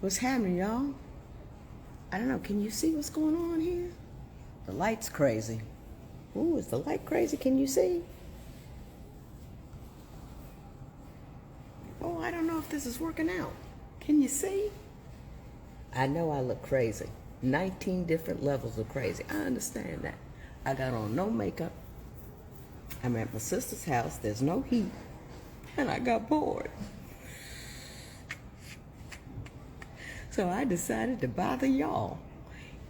What's happening, y'all? I don't know. Can you see what's going on here? The light's crazy. Ooh, is the light crazy? Can you see? Oh, I don't know if this is working out. Can you see? I know I look crazy. 19 different levels of crazy. I understand that. I got on no makeup. I'm at my sister's house. There's no heat. And I got bored. So I decided to bother y'all.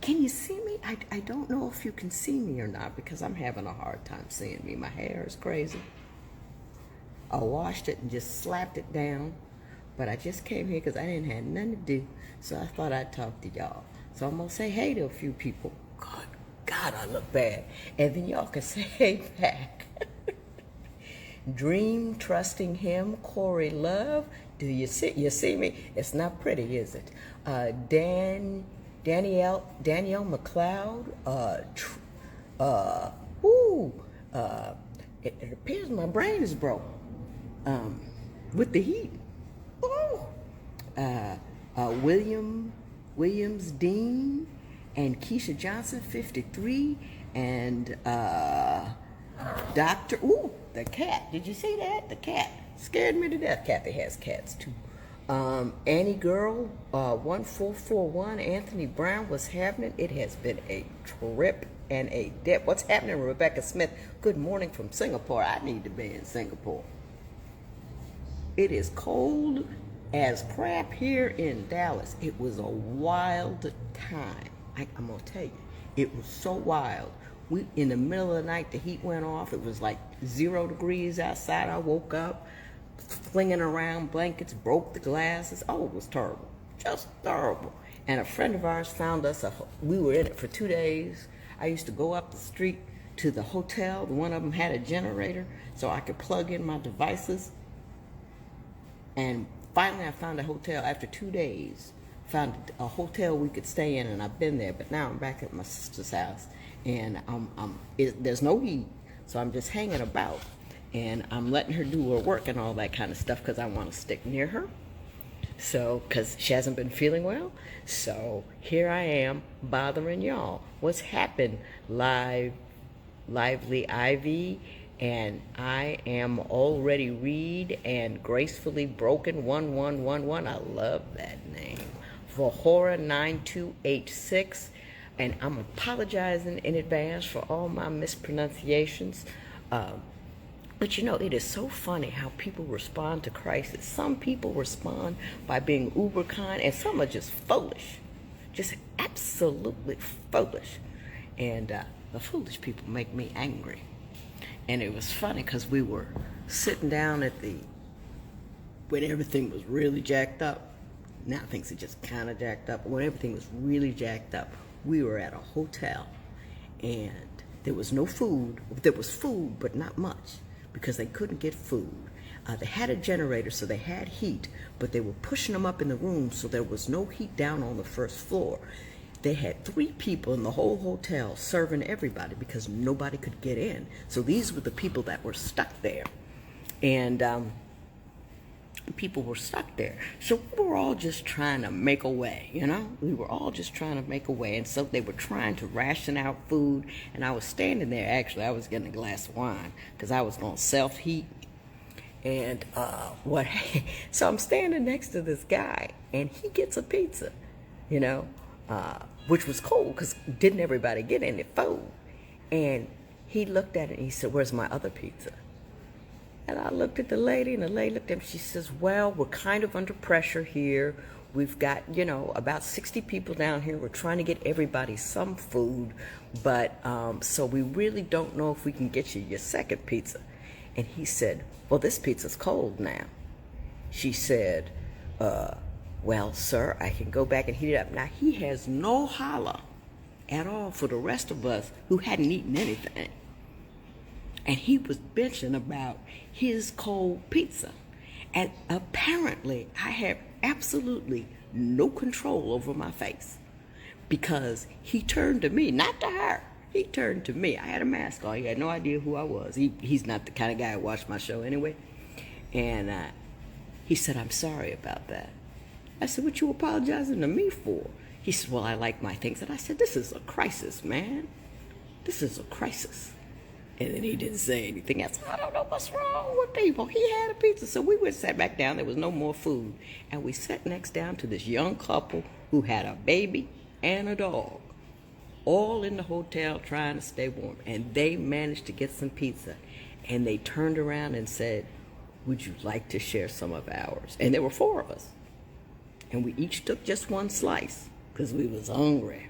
Can you see me? I don't know if you can see me or not because I'm having a hard time seeing me. My hair is crazy. I washed it and just slapped it down. But I just came here because I didn't have nothing to do. So I thought I'd talk to y'all. So I'm going to say hey to a few people. God, I look bad. And then y'all can say hey back. Dream, trusting him, Corey Love. Do you see me? It's not pretty, is it? Danielle McLeod. It appears my brain is broke. With the heat. Williams Dean and Keisha Johnson, 53, and Dr. The cat. Did you see that? The cat scared me to death. Kathy has cats too. Annie Girl, 1441, Anthony Brown. What's happening? It has been a trip and a dip. What's happening, Rebecca Smith? Good morning from Singapore. I need to be in Singapore. It is cold as crap here in Dallas. It was a wild time. I'm gonna tell you, it was so wild. In the middle of the night, the heat went off. It was like 0 degrees outside. I woke up, flinging around blankets, broke the glasses. Oh, it was terrible, just terrible. And a friend of ours found us. We were in it for 2 days. I used to go up the street to the hotel. One of them had a generator, so I could plug in my devices. And finally, I found a hotel after 2 days. Found a hotel we could stay in, and I've been there. But now I'm back at my sister's house, and there's no heat, so I'm just hanging about, and I'm letting her do her work and all that kind of stuff because I want to stick near her. So, because she hasn't been feeling well, so here I am bothering y'all. What's happened, Lively Ivy? And I am already Reed and Gracefully Broken 1111. I love that name. Vahora 9286. And I'm apologizing in advance for all my mispronunciations. But you know, it is so funny how people respond to crisis. Some people respond by being uber kind, and some are just foolish. Just absolutely foolish. And the foolish people make me angry. And it was funny because we were sitting down when everything was really jacked up. Now things are just kind of jacked up. But when everything was really jacked up, we were at a hotel. And there was no food. There was food, but not much because they couldn't get food. They had a generator, so they had heat, but they were pushing them up in the room, so there was no heat down on the first floor. They had 3 people in the whole hotel serving everybody because nobody could get in. So these were the people that were stuck there. And people were stuck there. So we were all just trying to make a way, you know? We were all just trying to make a way. And so they were trying to ration out food. And I was standing there, actually, I was getting a glass of wine because I was going to self-heat. And so I'm standing next to this guy, and he gets a pizza, you know? Which was cool because didn't everybody get any food? And he looked at it and he said, "Where's my other pizza?" And I looked at the lady, and the lady looked at me. She says, "Well, we're kind of under pressure here. We've got, about 60 people down here. We're trying to get everybody some food, but so we really don't know if we can get you your second pizza." And he said, "Well, this pizza's cold now." She said, "Well, sir, I can go back and heat it up." Now, he has no holler at all for the rest of us who hadn't eaten anything. And he was bitching about his cold pizza. And apparently, I have absolutely no control over my face because he turned to me, not to her. He turned to me. I had a mask on. He had no idea who I was. He's not the kind of guy who watched my show anyway. And he said, "I'm sorry about that." I said, what you apologizing to me for? He said, well, I like my things. And I said, this is a crisis, man. This is a crisis. And then he didn't say anything else. I don't know what's wrong with people. He had a pizza. So we went sat back down. There was no more food. And we sat next down to this young couple who had a baby and a dog, all in the hotel trying to stay warm. And they managed to get some pizza. And they turned around and said, would you like to share some of ours? And there were 4 of us. And we each took just one slice because we was hungry.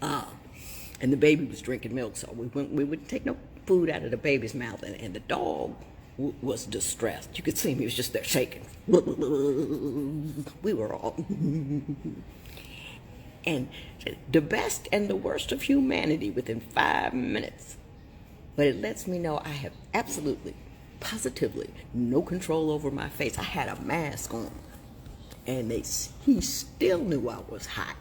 And the baby was drinking milk, so we wouldn't take no food out of the baby's mouth. And the dog was distressed. You could see him, he was just there shaking. We were all... And the best and the worst of humanity within 5 minutes. But it lets me know I have absolutely, positively no control over my face. I had a mask on. And he still knew I was hot.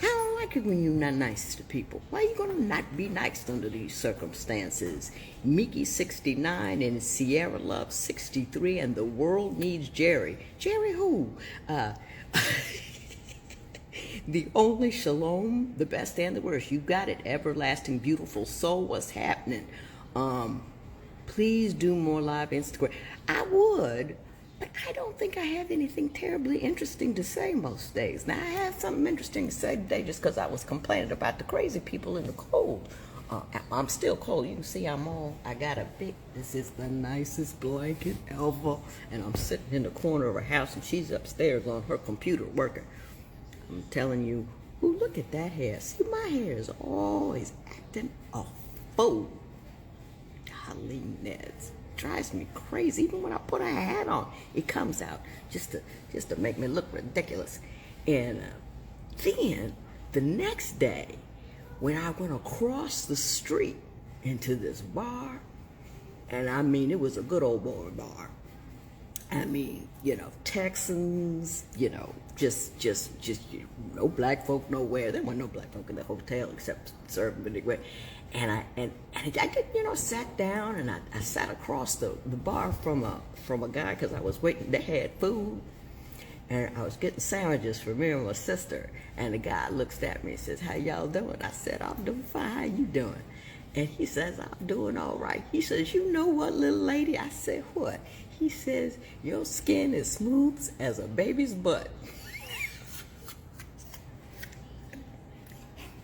I don't like it when you're not nice to people. Why are you going to not be nice under these circumstances? Mickey 69 and Sierra Love 63 and the world needs Jerry. Jerry who? The only shalom, the best and the worst. You got it, everlasting, beautiful soul. What's happening? Please do more live Instagram. I would. But I don't think I have anything terribly interesting to say most days. Now, I have something interesting to say today just because I was complaining about the crazy people in the cold. I'm still cold. You can see I got this is the nicest blanket ever. And I'm sitting in the corner of her house and she's upstairs on her computer working. I'm telling you, ooh, look at that hair. See, my hair is always acting a fool. Golly, Neds. Drives me crazy. Even when I put a hat on, it comes out just to make me look ridiculous. And then the next day, when I went across the street into this bar, and I mean it was a good old boy bar. I mean, Texans, just no black folk nowhere. There weren't no black folk in the hotel except serving, but anyway. And I just, sat down and I sat across the bar from a guy because I was waiting. They had food, and I was getting sandwiches for me and my sister. And the guy looks at me and says, "How y'all doing?" I said, "I'm doing fine. How you doing?" And he says, "I'm doing all right." He says, "You know what, little lady?" I said, "What?" He says, "Your skin is smooth as a baby's butt."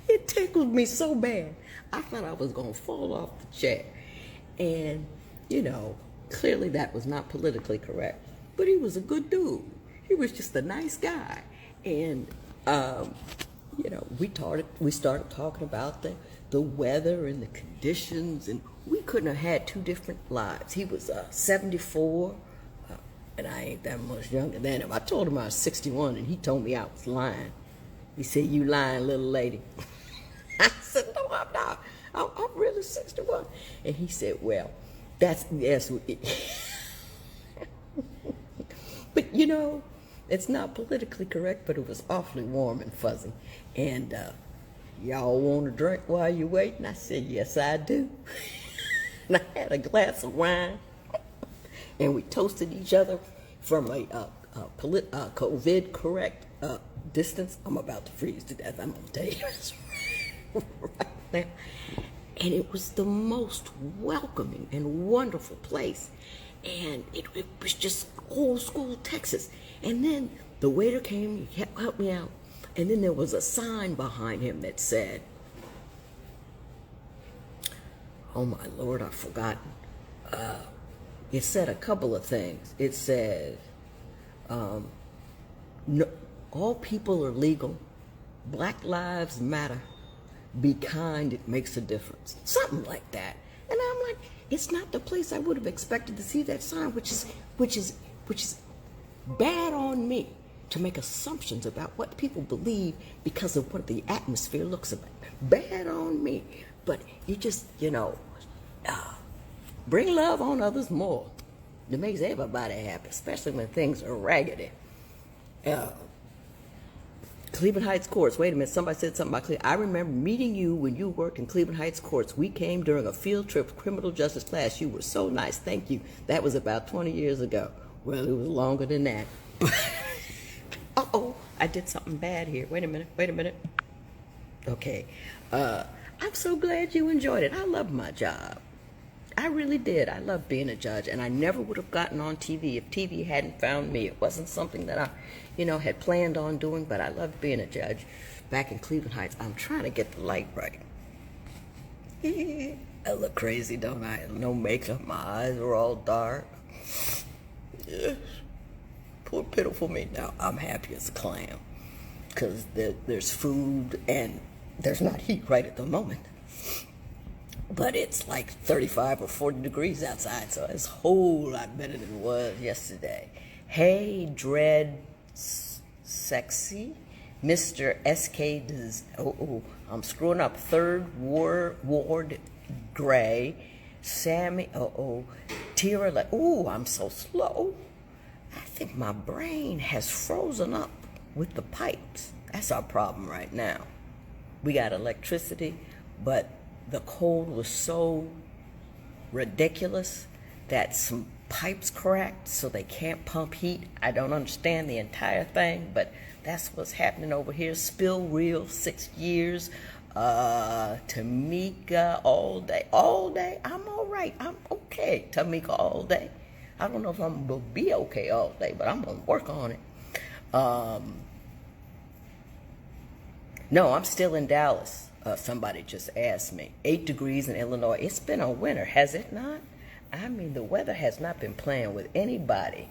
It tickled me so bad. I thought I was going to fall off the chair. And, clearly that was not politically correct. But he was a good dude. He was just a nice guy. And, we started talking about the weather and the conditions. And we couldn't have had 2 different lives. He was 74, and I ain't that much younger than him. I told him I was 61, and he told me I was lying. He said, "You lying, little lady." I said, "No, I'm not. I'm really 61. And he said, "Well, yes." But, it's not politically correct, but it was awfully warm and fuzzy. And y'all want a drink while you're waiting? I said, "Yes, I do." And I had a glass of wine. And we toasted each other from a COVID correct distance. I'm about to freeze to death. I'm going to tell you this right now. And it was the most welcoming and wonderful place. And it was just old school Texas. And then the waiter came, he helped me out. And then there was a sign behind him that said, oh my Lord, I've forgotten. It said a couple of things. It said, no, all people are legal. Black lives matter. Be kind, it makes a difference. Something like that. And I'm like, it's not the place I would have expected to see that sign, which is bad on me to make assumptions about what people believe because of what the atmosphere looks like. Bad on me. But you just, bring love on others more. It makes everybody happy, especially when things are raggedy. Cleveland Heights Courts. Wait a minute, somebody said something about Cleveland. I remember meeting you when you worked in Cleveland Heights Courts. We came during a field trip criminal justice class. You were so nice. Thank you. That was about 20 years ago. Well, it was longer than that. Uh-oh, I did something bad here. Wait a minute. Okay. I'm so glad you enjoyed it. I love my job. I really did. I love being a judge, and I never would have gotten on TV if TV hadn't found me. It wasn't something that I, had planned on doing, but I loved being a judge back in Cleveland Heights. I'm trying to get the light right. I look crazy, don't I? No makeup. My eyes are all dark. Yeah. Poor pitiful me. Now, I'm happy as a clam because there's food and there's not heat right at the moment. But it's like 35 or 40 degrees outside, so it's a whole lot better than it was yesterday. Hey, Dread Sexy, Mr. SK I'm screwing up. Third Ward Gray, Sammy, Tira, I'm so slow. I think my brain has frozen up with the pipes. That's our problem right now. We got electricity, but the cold was so ridiculous that some pipes cracked so they can't pump heat. I don't understand the entire thing, but that's what's happening over here. Spill Real, 6 years. Tamika, all day. I'm all right. I'm okay. Tamika, all day. I don't know if I'm going to be okay all day, but I'm going to work on it. No, I'm still in Dallas. Somebody just asked me. 8 degrees in Illinois. It's been a winter, has it not? I mean, the weather has not been playing with anybody.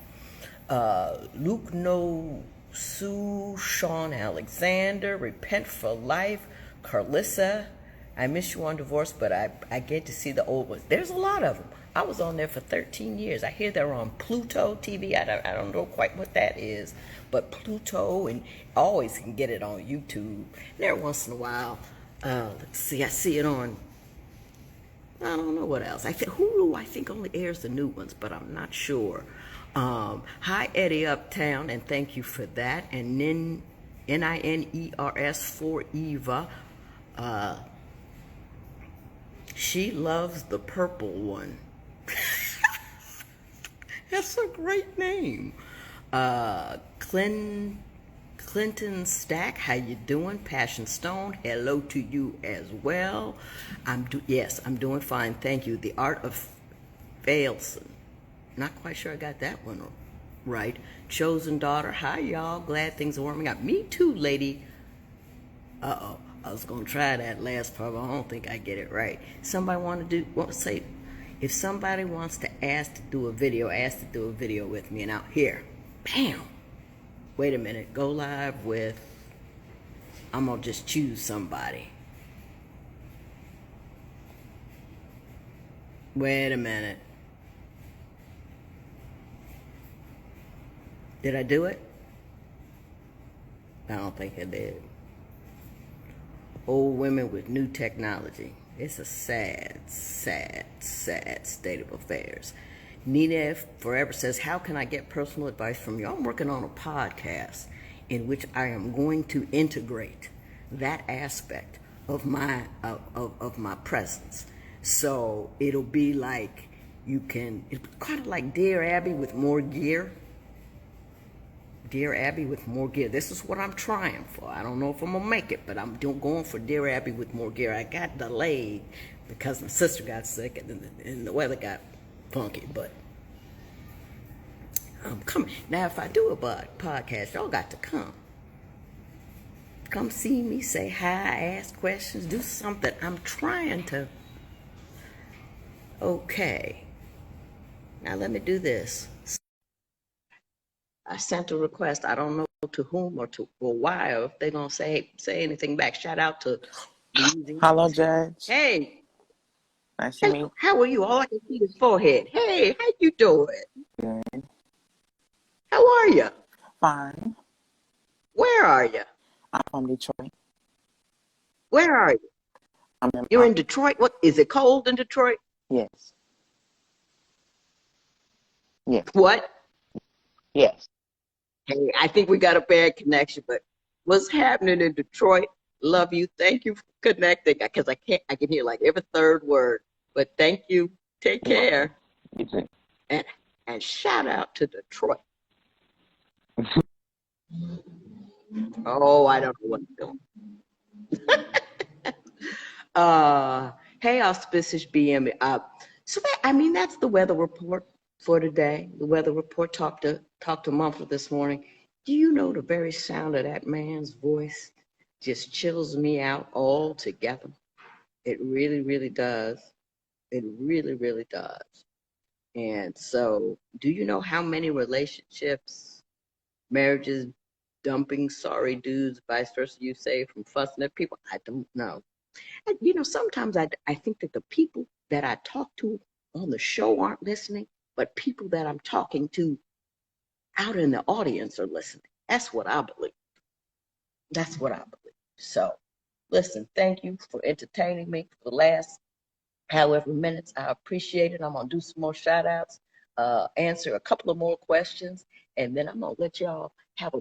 Luke No Sue, Sean Alexander, Repent for Life, Carlissa. I miss you on Divorce, but I get to see the old ones. There's a lot of them. I was on there for 13 years. I hear they're on Pluto TV. I don't know quite what that is, but Pluto, and always can get it on YouTube. And every once in a while, let's see, I see it on, I don't know what else. I think Hulu, I think, only airs the new ones, but I'm not sure. Hi, Eddie Uptown, and thank you for that. And Niners for Eva. She loves the purple one. That's a great name. Clinton Stack, how you doing? Passion Stone, hello to you as well. I'm doing fine, thank you. The Art of Failson. Not quite sure I got that one right. Chosen Daughter, hi y'all. Glad things are warming up. Me too, lady. I was gonna try that last part, but I don't think I get it right. Somebody want to say, if somebody wants to ask to do a video with me. And out here, bam. Wait a minute, go live with, I'm gonna just choose somebody. Wait a minute. Did I do it? I don't think I did. Old women with new technology. It's a sad, sad, sad state of affairs. Nina Forever says, how can I get personal advice from you? I'm working on a podcast in which I am going to integrate that aspect of my presence. So it'll be like it's kind of like Dear Abby with more gear. Dear Abby with more gear. This is what I'm trying for. I don't know if I'm going to make it, but I'm going for Dear Abby with more gear. I got delayed because my sister got sick and the weather got funky, but I'm coming. Now, if I do a podcast, y'all got to come. Come see me, say hi, ask questions, do something. I'm trying to. Okay. Now, let me do this. I sent a request. I don't know to whom or why, or if they're going to say anything back. Shout out to Louisiana. Hello, Judge. Hey. Nice to meet you. How are you? All I can see is forehead. Hey, how you doing? Good. How are you? Fine. Where are you? I'm from Detroit. Where are you? You're in Detroit? What, is it cold in Detroit? Yes. Yes. What? Yes. Hey, I think we got a bad connection, but what's happening in Detroit? Love you. Thank you for connecting, because I can hear like every third word. But thank you. Take care. You too. And And shout out to Detroit. Oh, I don't know what I'm doing. Uh, hey, auspicious BM. So that, I mean, that's the weather report for today. The weather report talked to Mumford this morning. Do you know the very sound of that man's voice just chills me out altogether? It really, really does. It really, really does. And so, do you know how many relationships, marriages, dumping sorry dudes, vice versa, you say, from fussing at people? I don't know. And, sometimes I think that the people that I talk to on the show aren't listening, but people that I'm talking to out in the audience are listening. That's what I believe. That's what I believe. So, listen, thank you for entertaining me for the last however minutes. I appreciate it. I'm going to do some more shout outs, answer a couple of more questions, and then I'm going to let y'all have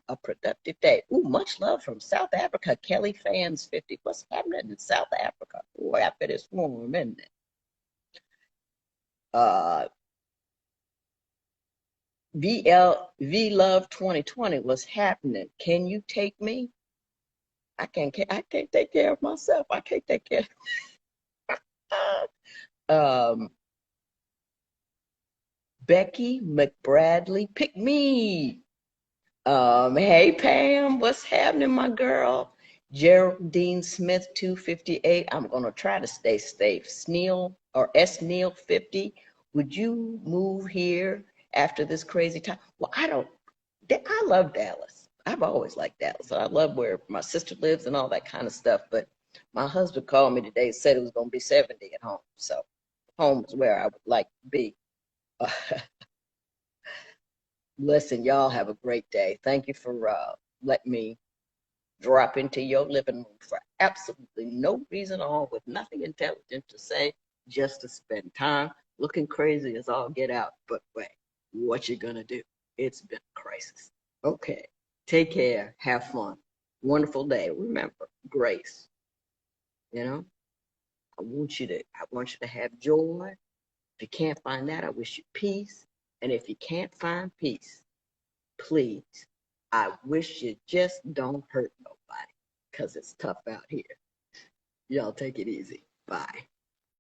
a productive day. Ooh, much love from South Africa. Kelly Fans 50. What's happening in South Africa? Boy, I bet it's warm, isn't it? V Love 2020. What's happening? Can you take me? I can't take care of myself. I can't take care. um, Becky McBradley, pick me. Hey Pam, what's happening, my girl? Geraldine Smith, 258. I'm gonna try to stay safe. Sneal or S Neil 50. Would you move here after this crazy time? Well, I love Dallas. I've always liked Dallas. I love where my sister lives and all that kind of stuff. But my husband called me today, said it was gonna be 70 at home. So home is where I would like to be. Listen, y'all have a great day. Thank you for letting me drop into your living room for absolutely no reason at all, with nothing intelligent to say, just to spend time. Looking crazy as all get out, but wait, what you gonna do? It's been a crisis. Okay, take care, have fun, wonderful day. Remember, grace. You know, I want you to have joy. If you can't find that, I wish you peace. And if you can't find peace, please, I wish you just don't hurt nobody, because it's tough out here. Y'all take it easy. Bye.